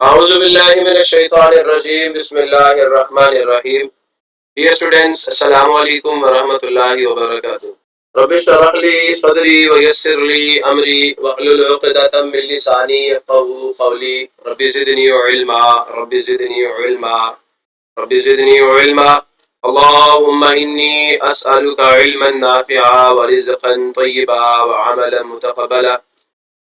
A'udzubillahiminash-shaytanir-rajim. Bismillahir-rahmanir-rahim. Dear students, Assalamu alaikum wa rahmatullahi wa barakatuh. Rabbi shrah li sadri wa yassir li amri wahlul 'uqdatam min lisani yafqahu qawli. Rabbi zidni ilma, Rabbi zidni ilma, Rabbi zidni ilma. Allahumma inni as'aluka ilman nafi'a wa rizqan tayyiba wa 'amalan mutaqabbala.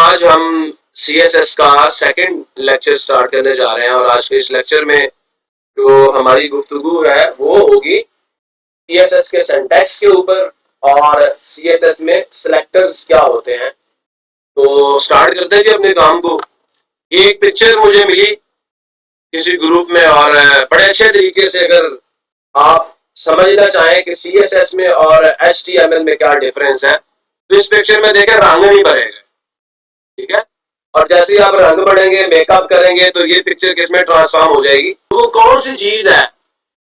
आज हम CSS का second lecture start करने जा रहे हैं और आज के इस लेक्चर में जो हमारी गुफ्तगू है वो होगी CSS के सिंटैक्स के ऊपर और CSS में सिलेक्टर्स क्या होते हैं। तो स्टार्ट करते हैं जी अपने काम को। ये एक पिक्चर मुझे मिली किसी ग्रुप में और बड़े अच्छे तरीके से अगर आप समझना चाहें कि CSS में और HTML में क्या डिफरेंस है तो इस पिक्चर में देखें रंग नहीं भरेगा, ठीक है। और जैसे ही आप रंग भरेंगे मेकअप करेंगे तो ये पिक्चर किसमें ट्रांसफॉर्म हो जाएगी। तो वो कौन सी चीज है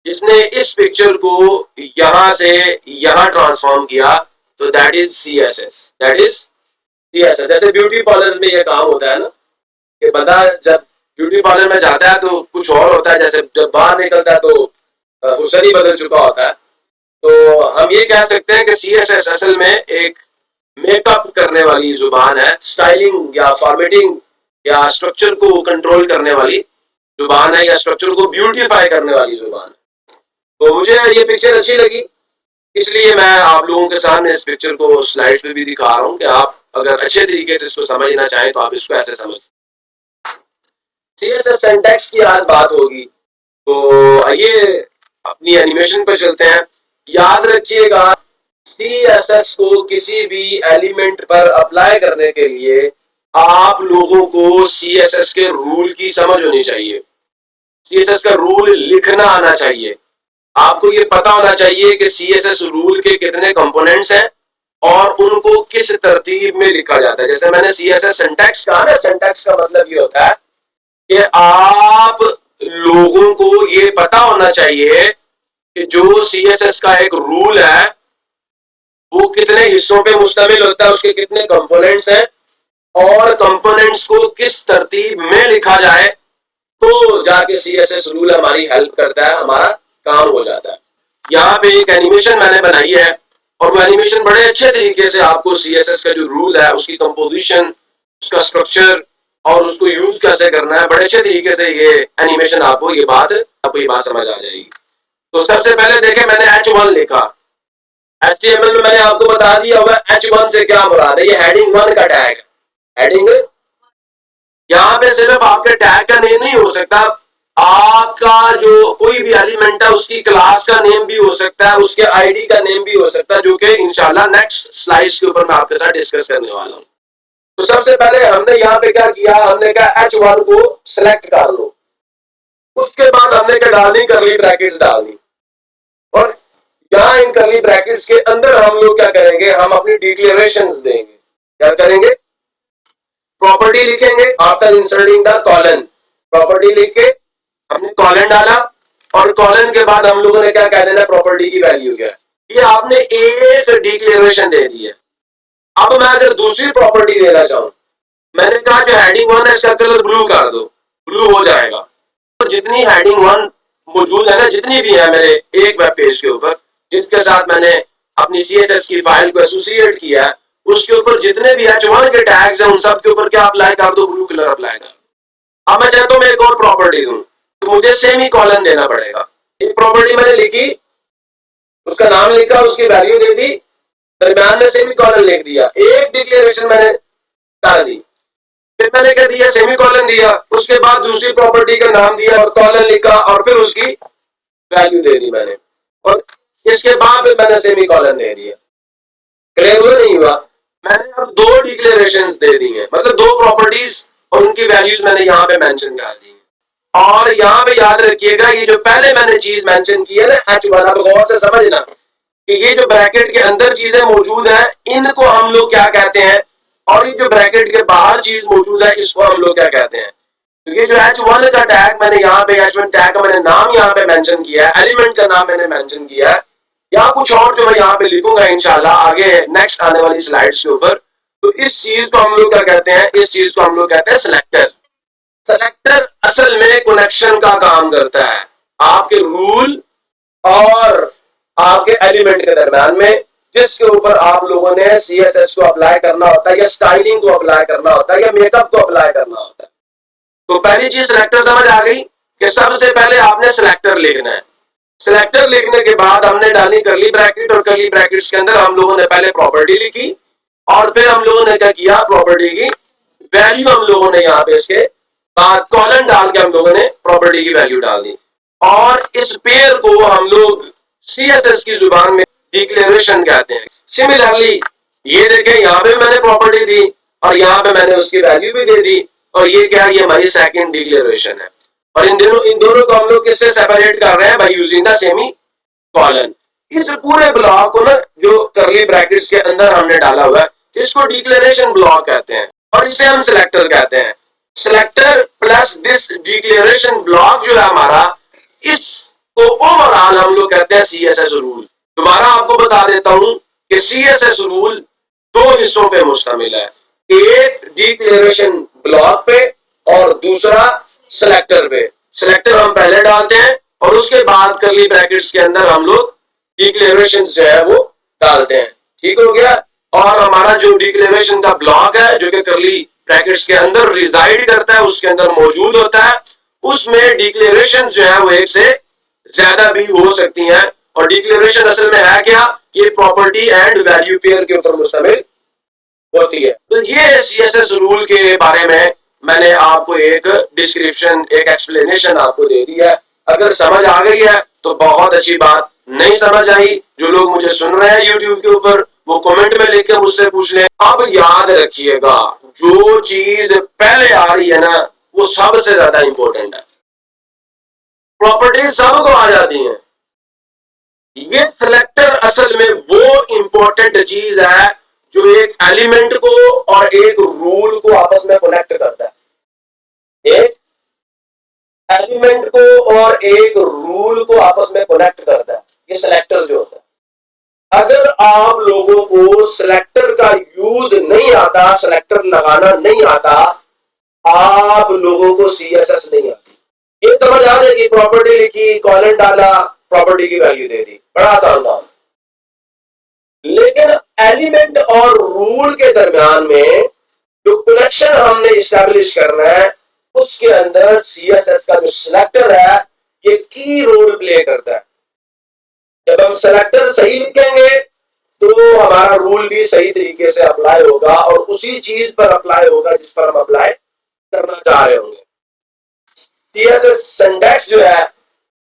जिसने इस पिक्चर को यहां से यहां ट्रांसफॉर्म किया, तो that is CSS, that is CSS। जैसे ब्यूटी पार्लर में ये काम होता है ना कि बंदा जब ब्यूटी पार्लर में जाता है तो कुछ और होता है, जैसे जब बाहर निकलता है तो हुसन ही बदल चुका होता है। तो हम ये कह सकते हैं कि CSS असल में एक मेकअप करने वाली जुबान है, स्टाइलिंग या फॉर्मेटिंग या स्ट्रक्चर को कंट्रोल करने वाली जुबान है या स्ट्रक्चर को ब्यूटीफाई करने वाली जुबान है। तो मुझे ये पिक्चर अच्छी लगी, इसलिए मैं आप लोगों के सामने इस पिक्चर को स्लाइड पे भी दिखा रहा हूँ कि आप अगर अच्छे तरीके से इसको समझना चाहें तो आप इसको ऐसे समझ। CSS सिंटैक्स की आज बात होगी, तो आइए अपनी एनिमेशन पर चलते हैं। याद रखिएगा CSS को किसी भी एलिमेंट पर अप्लाई करने के लिए आप लोगों को CSS के रूल की समझ होनी चाहिए, CSS का रूल लिखना आना चाहिए। आपको ये पता होना चाहिए कि CSS रूल के कितने कंपोनेंट्स हैं और उनको किस तरतीब में लिखा जाता है। जैसे मैंने CSS सिंटैक्स कहा ना, सिंटैक्स का मतलब ये होता है कि आप लोगों को ये पता होना चाहिए कि जो CSS का एक रूल है वो कितने हिस्सों पे मुश्तमिल होता है, उसके कितने कंपोनेंट्स हैं और कंपोनेंट्स को किस तरतीब में लिखा जाए तो जाके CSS रूल हमारी हेल्प करता है, हमारा काम हो जाता है। यहाँ पे एक एनिमेशन मैंने बनाई है और वो एनिमेशन बड़े अच्छे तरीके से आपको CSS का जो रूल है उसकी कंपोजिशन, उसका स्ट्रक्चर और उसको यूज कैसे करना है, बड़े अच्छे तरीके से ये एनिमेशन आपको ये बात समझ आ जाएगी। तो सबसे पहले देखें मैंने H1 लिखा, HTML में मैंने आपको बता दिया हुआ H1 से क्या मुराद है, ये हेडिंग 1 का टैग है। हेडिंग यहाँ पे सिर्फ आपके टैग का नेम नहीं हो सकता, आपका जो कोई भी एलिमेंट है उसकी क्लास का नेम भी हो सकता है, उसके आईडी का नेम भी हो सकता है, जो कि इंशाल्लाह नेक्स्ट स्लाइड्स के ऊपर मैं आपके साथ डिस्कस करने वाला हूँ। तो सबसे पहले हमने यहाँ पे क्या किया, हमने कहा H1 को सिलेक्ट कर लो, उसके बाद हमने क्या डालनी, करली ब्रैकेट्स डालनी और यहाँ इन करली ब्रैकेट्स के अंदर हम लोग क्या करेंगे, हम अपनी डिक्लेरेशंस देंगे। क्या करेंगे, प्रॉपर्टी लिखेंगे after inserting the colon. Property लिख के हमने कॉलन डाला और कॉलन के बाद हम लोगों ने क्या कह देना, प्रॉपर्टी की वैल्यू क्या है। ये आपने एक डिक्लेरेशन दे दी है। अब मैं अगर दूसरी प्रॉपर्टी देना चाहूं, मैंने कहा जो हेडिंग 1 है इसका कलर ब्लू कर दो, ब्लू हो जाएगा। तो जितनी हेडिंग 1 मौजूद है ना, जितनी भी है मेरे एक वेब पेज के ऊपर जिसके साथ मैंने अपनी CSS की फाइल को एसोसिएट किया है, उसके ऊपर जितने भी H1 के टैग्स हैं उन सब के ऊपर क्या अप्लाई कर दो, ब्लू कलर अप्लाई कर दो। अब मैं चाहता हूं मैं एक और प्रॉपर्टी दूं तो मुझे सेमी कॉलन देना पड़ेगा। एक प्रॉपर्टी मैंने लिखी, उसका नाम लिखा, उसकी वैल्यू दे दी, दरम्यान में सेमी कॉलन लिख दिया, एक डिक्लेरेशन मैंने डाल दी, फिर मैंने क्या दिया, सेमी कॉलन दिया, उसके बाद दूसरी प्रॉपर्टी का नाम दिया और कॉलन लिखा और फिर उसकी वैल्यू दे दी मैंने, और इसके बाद फिर मैंने सेमी कॉलन दे दिया। क्लियर हुआ नहीं हुआ? मैंने अब दो डिक्लेरेशंस दे दी हैं, मतलब दो प्रॉपर्टीज और उनकी वैल्यूज मैंने यहाँ पे मेंशन कर दी है। और यहाँ पे याद रखिएगा ये जो पहले मैंने चीज मेंशन की है ना H1, अब गौर से समझना कि ये जो ब्रैकेट के अंदर चीजें मौजूद है इनको हम लोग क्या कहते हैं और ये जो ब्रैकेट के बाहर चीज मौजूद है इसको हम लोग क्या कहते हैं। तो ये जो H1 का टैग मैंने यहाँ पे H1 टैग का मैंने नाम यहाँ पे मेंशन किया है, एलिमेंट का नाम मैंने मेंशन किया है, या कुछ और जो मैं यहाँ पे लिखूंगा इंशाल्लाह आगे नेक्स्ट आने वाली स्लाइड्स के ऊपर। तो इस चीज को हम लोग क्या कहते हैं, इस चीज को हम लोग कहते हैं सिलेक्टर। सिलेक्टर असल में कनेक्शन का काम करता है आपके रूल और आपके एलिमेंट के दरम्यान में, जिसके ऊपर आप लोगों ने सीएसएस को अप्लाई करना होता है, या स्टाइलिंग को अप्लाई करना होता है, या मेकअप को अप्लाई करना होता है। तो पहली चीज सिलेक्टर समझ आ गई कि सबसे पहले आपने सिलेक्टर लिखना है। सिलेक्टर लिखने के बाद हमने डाली करली ब्रैकेट, और करली ब्रैकेट्स के अंदर हम लोगों ने पहले प्रॉपर्टी लिखी, और फिर हम लोगों ने क्या किया, प्रॉपर्टी की वैल्यू हम लोगों ने यहाँ पे इसके बाद कॉलन डाल के हम लोगों ने प्रॉपर्टी की वैल्यू डाल दी, और इस पेयर को हम लोग सीएसएस की जुबान में डिक्लेरेशन कहते हैं। सिमिलरली ये देखें, यहाँ पे मैंने प्रॉपर्टी दी और यहाँ पे मैंने उसकी वैल्यू भी दे दी, और ये क्या, ये हमारी सेकंड डिक्लेरेशन है। और इन दोनों को हम लोग किससे सेपरेट कर रहे हैं, by using the semi colon. इस पूरे ब्लॉक को ना जो करली ब्रैकेट्स के अंदर हमने डाला हुआ है, इसको डिक्लेरेशन ब्लॉक कहते हैं, और इसे हम सिलेक्टर कहते हैं। Selector plus this declaration block जो है हमारा, इसको ओवरऑल हम लोग कहते हैं सीएसएस रूल। दोबारा आपको बता देता हूं कि सीएसएस रूल दो हिस्सों पे मुश्तमिल है, एक डिक्लेरेशन ब्लॉक पे और दूसरा सिलेक्टर पे। सिलेक्टर हम पहले डालते हैं और उसके बाद करली ब्रैकेट्स के अंदर हम लोग डिक्लेरेशन जो है वो डालते हैं। ठीक हो गया। और हमारा जो डिक्लेरेशन का ब्लॉक है जो कि करली ब्रैकेट्स के अंदर रिजाइड करता है, उसके अंदर मौजूद होता है, उसमें डिक्लेरेशन जो है वो एक से ज्यादा भी हो सकती हैं। और डिक्लेरेशन असल में है क्या, ये प्रॉपर्टी एंड वैल्यू पेयर के ऊपर मुश्तमिल होती है। तो ये सीएसएस रूल के बारे में मैंने आपको एक डिस्क्रिप्शन, एक एक्सप्लेनेशन आपको दे दी है। अगर समझ आ गई है तो बहुत अच्छी बात, नहीं समझ आई, जो लोग मुझे सुन रहे हैं यूट्यूब के ऊपर, वो कमेंट में लेके मुझसे पूछ लें। अब याद रखिएगा, जो चीज पहले आ रही है ना, वो सबसे ज्यादा इंपॉर्टेंट है। प्रॉपर्टी सबको आ जाती है, ये सिलेक्टर असल में वो इंपॉर्टेंट चीज है जो एक एलिमेंट को और एक रूल को आपस में कनेक्ट करता है। एक एलिमेंट को और एक रूल को आपस में कनेक्ट करता है, ये सिलेक्टर जो होता है। अगर आप लोगों को सिलेक्टर का यूज नहीं आता, सिलेक्टर लगाना नहीं आता, आप लोगों को सीएसएस नहीं आती। ये समझ आ जाएगी, प्रॉपर्टी लिखी, कॉलन डाला, प्रॉपर्टी की वैल्यू दे दी, बड़ा आसान था। लेकिन एलिमेंट और रूल के दरमियान में जो कनेक्शन हमने इस्टेब्लिश करना है, उसके अंदर सीएसएस का जो सिलेक्टर है ये की रोल प्ले करता है। जब हम सिलेक्टर सही लिखेंगे तो हमारा रूल भी सही तरीके से अप्लाई होगा और उसी चीज पर अप्लाई होगा जिस पर हम अप्लाई करना चाह रहे होंगे। सीएसएस सिंटैक्स जो है,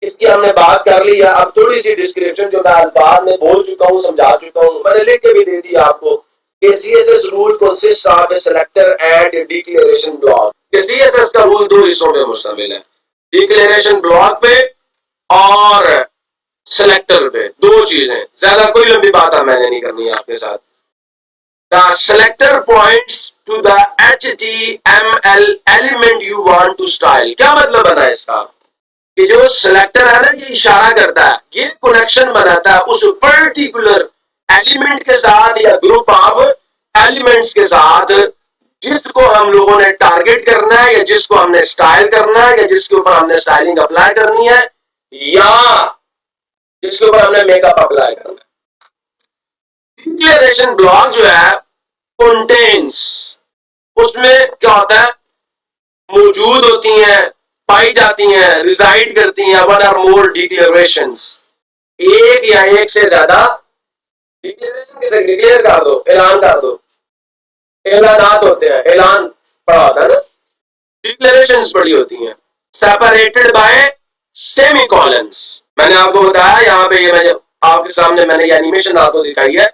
इसकी हमने बात कर ली है। अब थोड़ी सी डिस्क्रिप्शन जो मैं अल्फाज में बोल चुका हूं, समझा चुका हूं, मैंने लिख के भी दे दी आपको कि CSS rule consist of A selector and declaration block. CSS का रूल दो हिस्सों में मुश्तमिल है, डिक्लेरेशन ब्लॉक पे और सिलेक्टर पे। दो चीजें, ज्यादा कोई लंबी बात मैंने नहीं करनी है आपके साथ। The selector points to the HTML element you want to style. क्या मतलब बना इसका, कि जो सिलेक्टर है ना, ये इशारा करता है, ये कनेक्शन बनाता है उस पर्टिकुलर एलिमेंट के साथ या ग्रुप ऑफ एलिमेंट्स के साथ जिसको हम लोगों ने टारगेट करना है, या जिसको हमने स्टाइल करना है, या जिसके ऊपर हमने स्टाइलिंग अप्लाई करनी है, या जिसके ऊपर हमने मेकअप अप्लाई करना है। डिक्लेरेशन ब्लॉक जो है कंटेन्स, उसमें क्या होता है, मौजूद होती हैं, पाई जाती हैं, रिजाइड करती हैं वन और मोर डिक्लेरेशंस, एक या एक से ज्यादा डिक्लेरेशन। कैसे डिक्लेयर कर दो, ऐलान कर दो, ऐलानात होते हैं, ऐलान पड़ा होता है ना, डिक्लेरेशंस पड़ी होती हैं, सेपरेटेड बाय सेमीकोलंस। मैंने आपको बताया यहाँ पे, ये मैं आपके सामने मैंने ये एनिमेशन आपको दिखाई है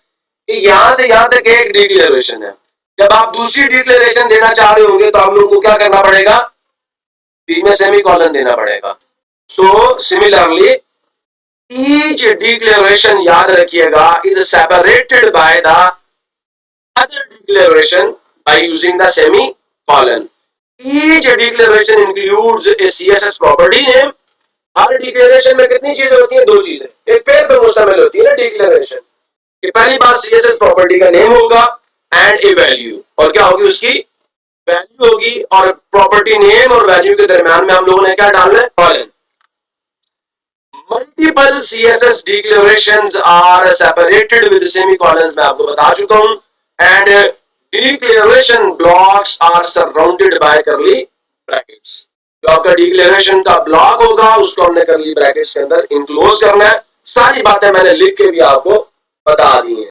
कि यहां से यहां तक एक डिक्लेरेशन है। जब आप दूसरी डिक्लेरेशन देना चाह रहे होंगे तो आप लोगों को क्या करना पड़ेगा, बी में सेमीकोलन देना पड़ेगा। सो सिमिलरली ईच डिक्लेरेशन, याद रखिएगा, is separated by the other declaration by using the semicolon. Each declaration includes a CSS property name. Her declaration में कितनी चीजें होती हैं? दो चीजें, एक पेड़ पे मुश्तमिल होती है ना डिक्लेरेशन कि पहली बात CSS प्रॉपर्टी का नेम होगा एंड ए वैल्यू, और क्या होगी उसकी वैल्यू होगी, और प्रॉपर्टी नेम और वैल्यू के दरमियान में हम लोगों ने क्या डालना है? Colon. Multiple CSS declarations are separated with semicolons, मैं आपको बता चुका हूं, and declaration blocks are surrounded by curly brackets. जो आपका डिक्लेरेशन का ब्लॉक होगा उसको हमने करली ब्रैकेट्स के अंदर इनक्लोज करना है। सारी बातें मैंने लिख के भी आपको बता दी हैं।